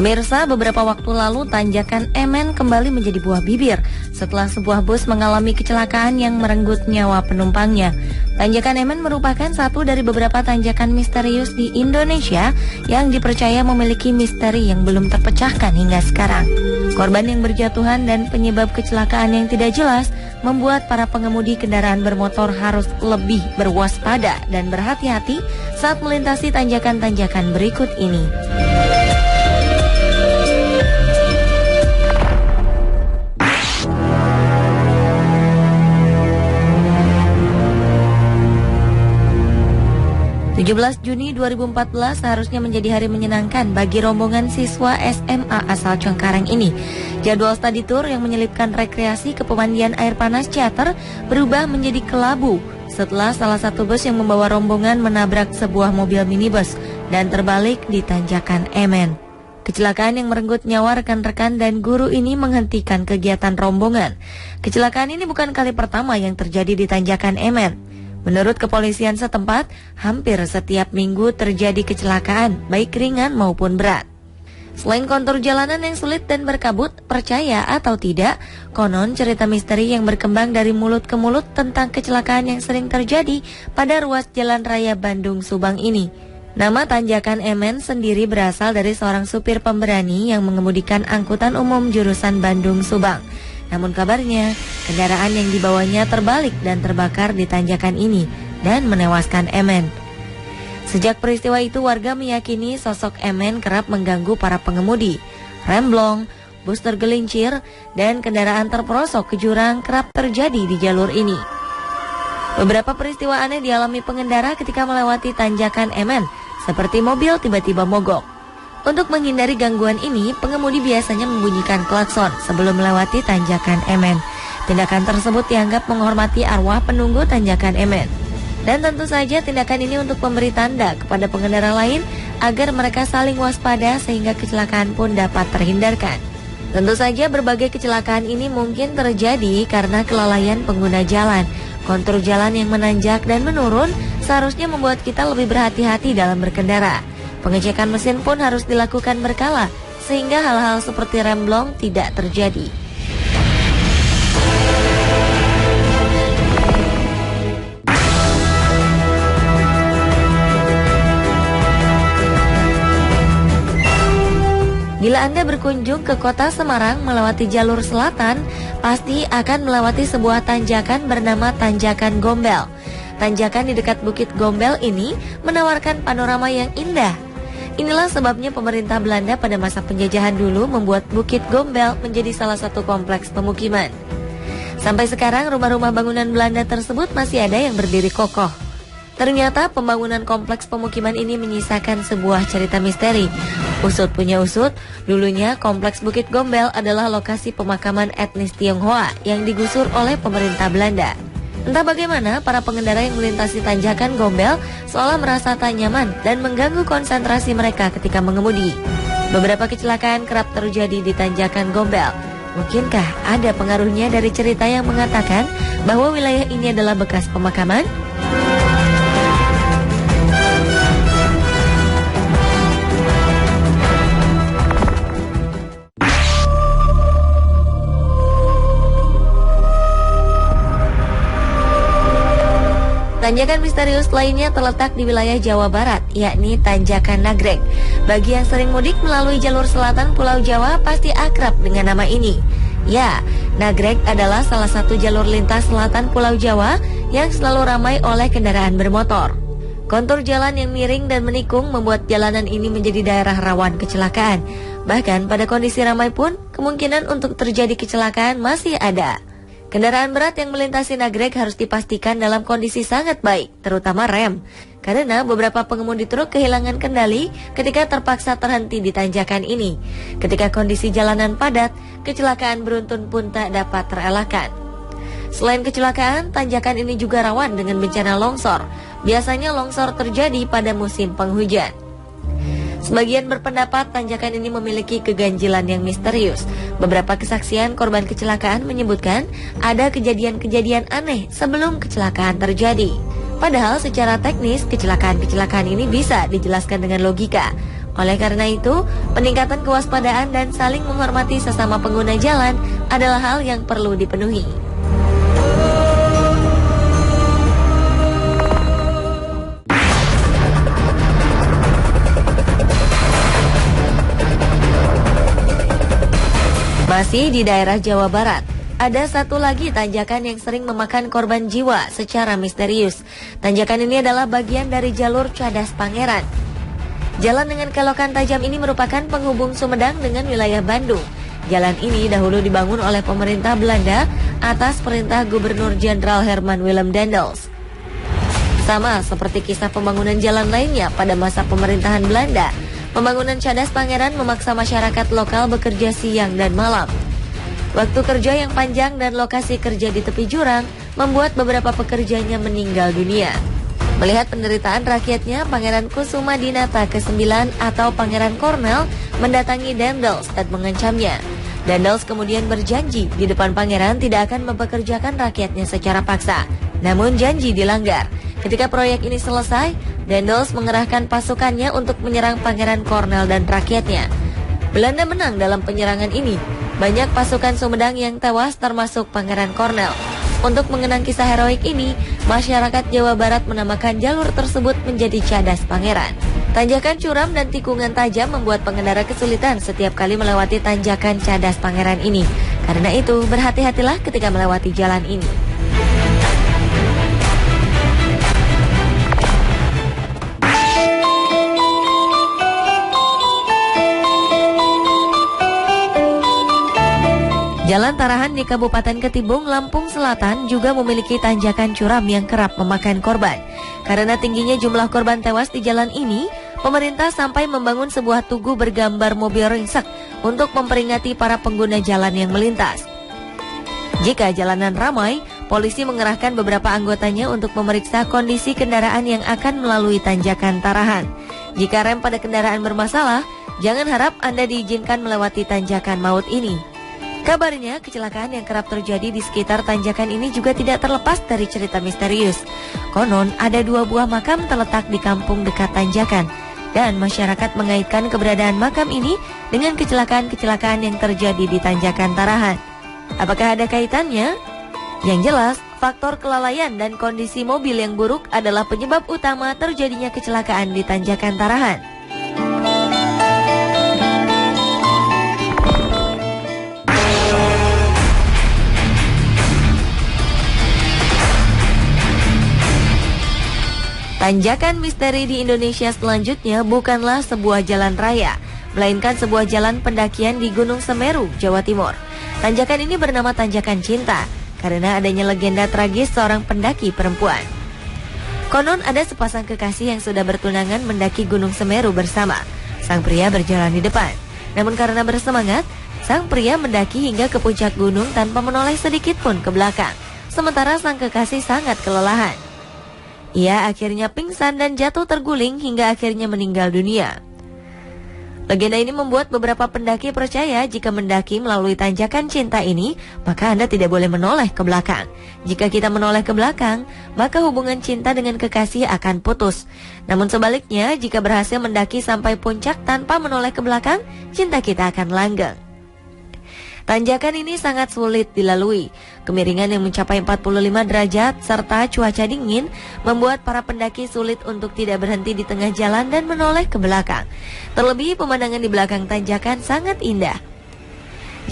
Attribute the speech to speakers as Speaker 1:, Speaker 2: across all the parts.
Speaker 1: Pemirsa, beberapa waktu lalu tanjakan MN kembali menjadi buah bibir setelah sebuah bus mengalami kecelakaan yang merenggut nyawa penumpangnya. Tanjakan MN merupakan satu dari beberapa tanjakan misterius di Indonesia yang dipercaya memiliki misteri yang belum terpecahkan hingga sekarang. Korban yang berjatuhan dan penyebab kecelakaan yang tidak jelas membuat para pengemudi kendaraan bermotor harus lebih berwaspada dan berhati-hati saat melintasi tanjakan-tanjakan berikut ini. 17 Juni 2014 seharusnya menjadi hari menyenangkan bagi rombongan siswa SMA asal Cengkareng ini. Jadwal study tour yang menyelipkan rekreasi ke pemandian air panas Ciater berubah menjadi kelabu setelah salah satu bus yang membawa rombongan menabrak sebuah mobil minibus dan terbalik di tanjakan MN. Kecelakaan yang merenggut nyawa rekan-rekan dan guru ini menghentikan kegiatan rombongan. Kecelakaan ini bukan kali pertama yang terjadi di tanjakan MN. Menurut kepolisian setempat, hampir setiap minggu terjadi kecelakaan, baik ringan maupun berat. Selain kontur jalanan yang sulit dan berkabut, percaya atau tidak, konon cerita misteri yang berkembang dari mulut ke mulut tentang kecelakaan yang sering terjadi pada ruas Jalan Raya Bandung Subang ini. Nama tanjakan MN sendiri berasal dari seorang supir pemberani yang mengemudikan angkutan umum jurusan Bandung Subang. Namun kabarnya, kendaraan yang dibawanya terbalik dan terbakar di tanjakan ini dan menewaskan MN. Sejak peristiwa itu, warga meyakini sosok MN kerap mengganggu para pengemudi. Remblong, bus tergelincir, dan kendaraan terperosok ke jurang kerap terjadi di jalur ini. Beberapa peristiwa aneh dialami pengendara ketika melewati tanjakan MN, seperti mobil tiba-tiba mogok. Untuk menghindari gangguan ini, pengemudi biasanya membunyikan klakson sebelum melewati tanjakan MN. Tindakan tersebut dianggap menghormati arwah penunggu tanjakan MN. Dan tentu saja tindakan ini untuk memberi tanda kepada pengendara lain agar mereka saling waspada sehingga kecelakaan pun dapat terhindarkan. Tentu saja berbagai kecelakaan ini mungkin terjadi karena kelalaian pengguna jalan. Kontur jalan yang menanjak dan menurun seharusnya membuat kita lebih berhati-hati dalam berkendara. Pengecekan mesin pun harus dilakukan berkala, sehingga hal-hal seperti remblong tidak terjadi. Bila Anda berkunjung ke kota Semarang melewati jalur selatan, pasti akan melewati sebuah tanjakan bernama Tanjakan Gombel. Tanjakan di dekat Bukit Gombel ini menawarkan panorama yang indah. Inilah sebabnya pemerintah Belanda pada masa penjajahan dulu membuat Bukit Gombel menjadi salah satu kompleks pemukiman. Sampai sekarang rumah-rumah bangunan Belanda tersebut masih ada yang berdiri kokoh. Ternyata pembangunan kompleks pemukiman ini menyisakan sebuah cerita misteri. Usut punya usut, dulunya kompleks Bukit Gombel adalah lokasi pemakaman etnis Tionghoa yang digusur oleh pemerintah Belanda. Entah bagaimana, para pengendara yang melintasi tanjakan Gombel seolah merasa tak nyaman dan mengganggu konsentrasi mereka ketika mengemudi. Beberapa kecelakaan kerap terjadi di tanjakan Gombel. Mungkinkah ada pengaruhnya dari cerita yang mengatakan bahwa wilayah ini adalah bekas pemakaman? Tanjakan misterius lainnya terletak di wilayah Jawa Barat, yakni Tanjakan Nagreg. Bagi yang sering mudik melalui jalur selatan Pulau Jawa pasti akrab dengan nama ini. Ya, Nagreg adalah salah satu jalur lintas selatan Pulau Jawa yang selalu ramai oleh kendaraan bermotor. Kontur jalan yang miring dan menikung membuat jalanan ini menjadi daerah rawan kecelakaan. Bahkan pada kondisi ramai pun, kemungkinan untuk terjadi kecelakaan masih ada. Kendaraan berat yang melintasi Nagreg harus dipastikan dalam kondisi sangat baik, terutama rem. Karena beberapa pengemudi truk kehilangan kendali ketika terpaksa terhenti di tanjakan ini. Ketika kondisi jalanan padat, kecelakaan beruntun pun tak dapat terelakkan. Selain kecelakaan, tanjakan ini juga rawan dengan bencana longsor. Biasanya longsor terjadi pada musim penghujan. Sebagian berpendapat tanjakan ini memiliki keganjilan yang misterius. Beberapa kesaksian korban kecelakaan menyebutkan ada kejadian-kejadian aneh sebelum kecelakaan terjadi. Padahal secara teknis kecelakaan-kecelakaan ini bisa dijelaskan dengan logika. Oleh karena itu, peningkatan kewaspadaan dan saling menghormati sesama pengguna jalan adalah hal yang perlu dipenuhi. Masih di daerah Jawa Barat, ada satu lagi tanjakan yang sering memakan korban jiwa secara misterius. Tanjakan ini adalah bagian dari jalur Cadas Pangeran. Jalan dengan kelokan tajam ini merupakan penghubung Sumedang dengan wilayah Bandung. Jalan ini dahulu dibangun oleh pemerintah Belanda atas perintah Gubernur Jenderal Herman Willem Daendels. Sama seperti kisah pembangunan jalan lainnya pada masa pemerintahan Belanda, pembangunan Cadas Pangeran memaksa masyarakat lokal bekerja siang dan malam. Waktu kerja yang panjang dan lokasi kerja di tepi jurang membuat beberapa pekerjanya meninggal dunia. Melihat penderitaan rakyatnya, Pangeran Kusuma Dinata ke-9 atau Pangeran Cornell mendatangi Daendels dan mengancamnya. Daendels kemudian berjanji di depan pangeran tidak akan mempekerjakan rakyatnya secara paksa. Namun janji dilanggar. Ketika proyek ini selesai, Daendels mengerahkan pasukannya untuk menyerang Pangeran Cornell dan rakyatnya. Belanda menang dalam penyerangan ini. Banyak pasukan Sumedang yang tewas termasuk Pangeran Cornell. Untuk mengenang kisah heroik ini, masyarakat Jawa Barat menamakan jalur tersebut menjadi Cadas Pangeran. Tanjakan curam dan tikungan tajam membuat pengendara kesulitan setiap kali melewati tanjakan Cadas Pangeran ini. Karena itu, berhati-hatilah ketika melewati jalan ini. Jalan Tarahan di Kabupaten Ketibung, Lampung Selatan juga memiliki tanjakan curam yang kerap memakan korban. Karena tingginya jumlah korban tewas di jalan ini, pemerintah sampai membangun sebuah tugu bergambar mobil ringsek untuk memperingati para pengguna jalan yang melintas. Jika jalanan ramai, polisi mengerahkan beberapa anggotanya untuk memeriksa kondisi kendaraan yang akan melalui tanjakan Tarahan. Jika rem pada kendaraan bermasalah, jangan harap Anda diizinkan melewati tanjakan maut ini. Kabarnya, kecelakaan yang kerap terjadi di sekitar tanjakan ini juga tidak terlepas dari cerita misterius. Konon, ada 2 buah makam terletak di kampung dekat tanjakan, dan masyarakat mengaitkan keberadaan makam ini dengan kecelakaan-kecelakaan yang terjadi di tanjakan Tarahan. Apakah ada kaitannya? Yang jelas, faktor kelalaian dan kondisi mobil yang buruk adalah penyebab utama terjadinya kecelakaan di tanjakan Tarahan. Tanjakan misteri di Indonesia selanjutnya bukanlah sebuah jalan raya, melainkan sebuah jalan pendakian di Gunung Semeru, Jawa Timur. Tanjakan ini bernama Tanjakan Cinta, karena adanya legenda tragis seorang pendaki perempuan. Konon ada sepasang kekasih yang sudah bertunangan mendaki Gunung Semeru bersama. Sang pria berjalan di depan. Namun karena bersemangat, sang pria mendaki hingga ke puncak gunung tanpa menoleh sedikit pun ke belakang. Sementara sang kekasih sangat kelelahan. Ia akhirnya pingsan dan jatuh terguling hingga akhirnya meninggal dunia. Legenda ini membuat beberapa pendaki percaya jika mendaki melalui Tanjakan Cinta ini, maka Anda tidak boleh menoleh ke belakang. Jika kita menoleh ke belakang, maka hubungan cinta dengan kekasih akan putus. Namun sebaliknya, jika berhasil mendaki sampai puncak tanpa menoleh ke belakang, cinta kita akan langgeng. Tanjakan ini sangat sulit dilalui. Kemiringan yang mencapai 45 derajat serta cuaca dingin membuat para pendaki sulit untuk tidak berhenti di tengah jalan dan menoleh ke belakang. Terlebih pemandangan di belakang tanjakan sangat indah.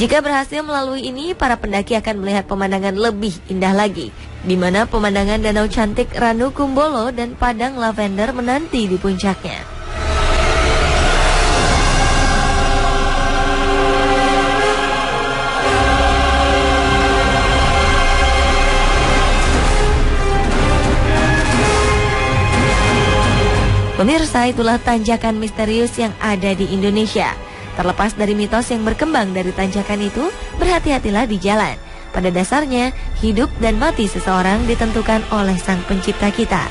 Speaker 1: Jika berhasil melalui ini, para pendaki akan melihat pemandangan lebih indah lagi, di mana pemandangan danau cantik Ranu Kumbolo dan padang lavender menanti di puncaknya. Pemirsa, itulah tanjakan misterius yang ada di Indonesia. Terlepas dari mitos yang berkembang dari tanjakan itu, berhati-hatilah di jalan. Pada dasarnya, hidup dan mati seseorang ditentukan oleh Sang Pencipta kita.